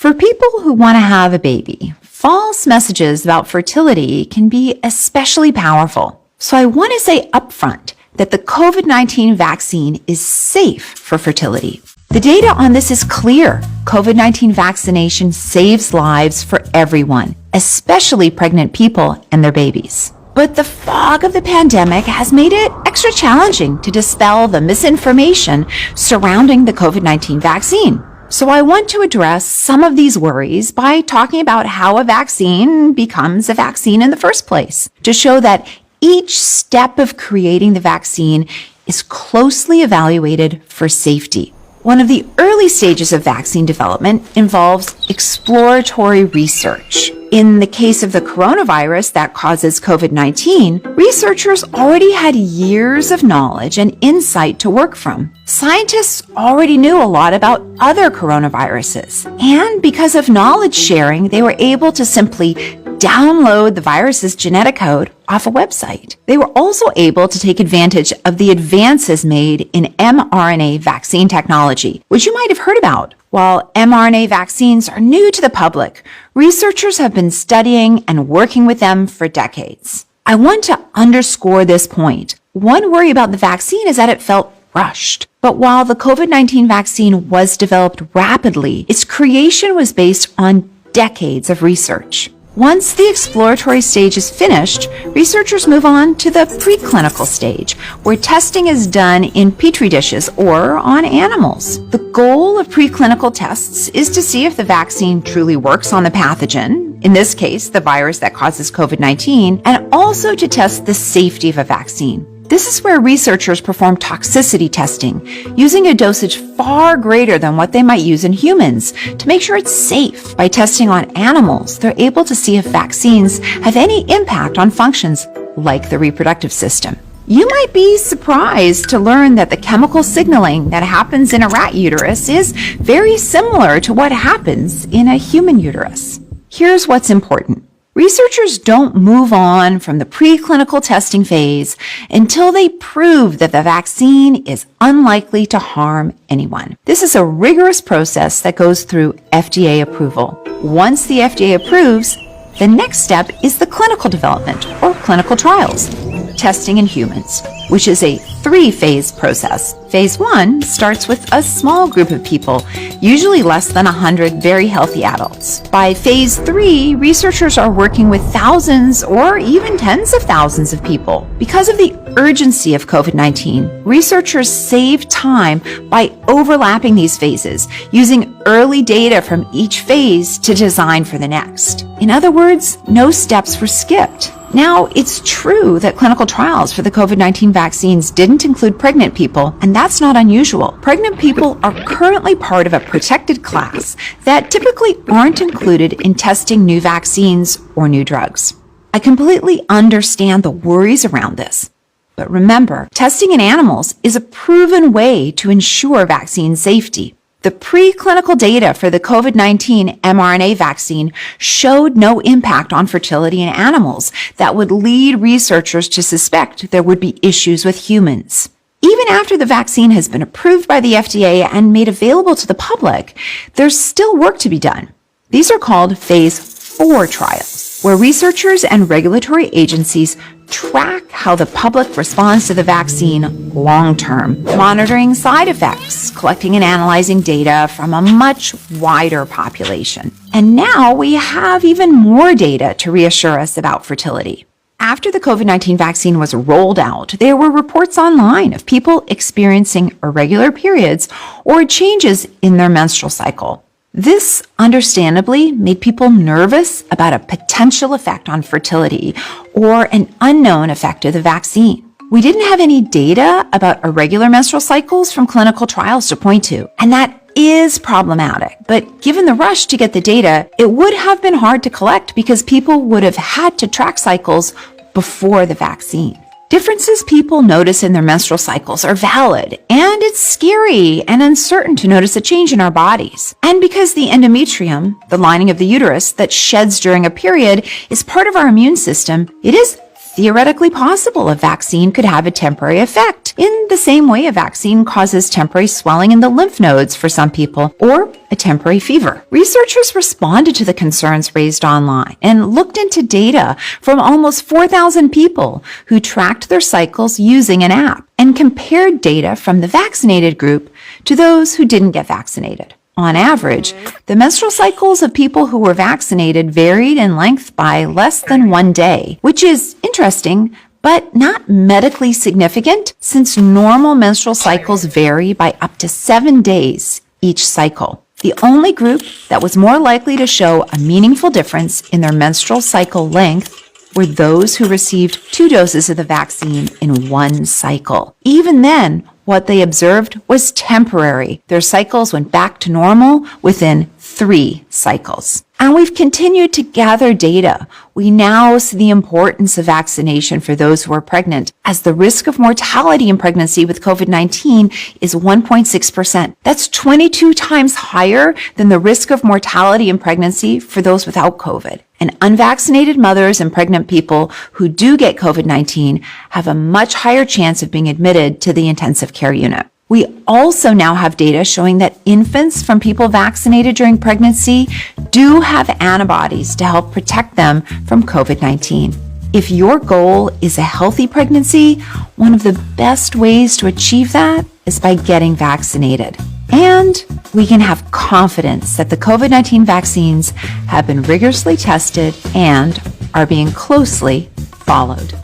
For people who want to have a baby, false messages about fertility can be especially powerful. So I want to say upfront that the COVID-19 vaccine is safe for fertility. The data on this is clear. COVID-19 vaccination saves lives for everyone, especially pregnant people and their babies. But the fog of the pandemic has made it extra challenging to dispel the misinformation surrounding the COVID-19 vaccine. So I want to address some of these worries by talking about how a vaccine becomes a vaccine in the first place, to show that each step of creating the vaccine is closely evaluated for safety. One of the early stages of vaccine development involves exploratory research. In the case of the coronavirus that causes COVID-19, researchers already had years of knowledge and insight to work from. Scientists already knew a lot about other coronaviruses, and because of knowledge sharing, they were able to simply download the virus's genetic code off a website. They were also able to take advantage of the advances made in mRNA vaccine technology, which you might have heard about. While mRNA vaccines are new to the public, researchers have been studying and working with them for decades. I want to underscore this point. One worry about the vaccine is that it felt rushed. But while the COVID-19 vaccine was developed rapidly, its creation was based on decades of research. Once the exploratory stage is finished, researchers move on to the preclinical stage, where testing is done in petri dishes or on animals. The goal of preclinical tests is to see if the vaccine truly works on the pathogen, in this case, the virus that causes COVID-19, and also to test the safety of a vaccine. This is where researchers perform toxicity testing, using a dosage far greater than what they might use in humans to make sure it's safe. By testing on animals, they're able to see if vaccines have any impact on functions like the reproductive system. You might be surprised to learn that the chemical signaling that happens in a rat uterus is very similar to what happens in a human uterus. Here's what's important. Researchers don't move on from the preclinical testing phase until they prove that the vaccine is unlikely to harm anyone. This is a rigorous process that goes through FDA approval. Once the FDA approves, the next step is the clinical development or clinical trials, testing in humans, which is a 3-phase process. Phase 1 starts with a small group of people, usually less than 100 very healthy adults. By Phase 3, researchers are working with thousands or even tens of thousands of people. Because of the urgency of COVID-19, researchers save time by overlapping these phases, using early data from each phase to design for the next. In other words, no steps were skipped. Now, it's true that clinical trials for the COVID-19 vaccines didn't include pregnant people, and that's not unusual. Pregnant people are currently part of a protected class that typically aren't included in testing new vaccines or new drugs. I completely understand the worries around this. But remember, testing in animals is a proven way to ensure vaccine safety. The preclinical data for the COVID-19 mRNA vaccine showed no impact on fertility in animals that would lead researchers to suspect there would be issues with humans. Even after the vaccine has been approved by the FDA and made available to the public, there's still work to be done. These are called Phase 4 trials, where researchers and regulatory agencies track how the public responds to the vaccine long-term, monitoring side effects, collecting and analyzing data from a much wider population. And now we have even more data to reassure us about fertility. After the COVID-19 vaccine was rolled out, there were reports online of people experiencing irregular periods or changes in their menstrual cycle. This, understandably, made people nervous about a potential effect on fertility or an unknown effect of the vaccine. We didn't have any data about irregular menstrual cycles from clinical trials to point to, and that is problematic. But given the rush to get the data, it would have been hard to collect because people would have had to track cycles before the vaccine. Differences people notice in their menstrual cycles are valid, and it's scary and uncertain to notice a change in our bodies. And because the endometrium, the lining of the uterus that sheds during a period, is part of our immune system, it is theoretically possible a vaccine could have a temporary effect just in the same way a vaccine causes temporary swelling in the lymph nodes for some people or a temporary fever. Researchers responded to the concerns raised online and looked into data from almost 4,000 people who tracked their cycles using an app and compared data from the vaccinated group to those who didn't get vaccinated. On average, the menstrual cycles of people who were vaccinated varied in length by less than 1 day, which is interesting, but not medically significant since normal menstrual cycles vary by up to 7 days each cycle. The only group that was more likely to show a meaningful difference in their menstrual cycle length were those who received 2 doses of the vaccine in 1 cycle. Even then, what they observed was temporary. Their cycles went back to normal within 3 cycles. And we've continued to gather data. We now see the importance of vaccination for those who are pregnant, as the risk of mortality in pregnancy with COVID-19 is 1.6%. That's 22 times higher than the risk of mortality in pregnancy for those without COVID. And unvaccinated mothers and pregnant people who do get COVID-19 have a much higher chance of being admitted to the intensive care unit. We also now have data showing that infants from people vaccinated during pregnancy do have antibodies to help protect them from COVID-19. If your goal is a healthy pregnancy, one of the best ways to achieve that is by getting vaccinated. And we can have confidence that the COVID-19 vaccines have been rigorously tested and are being closely followed.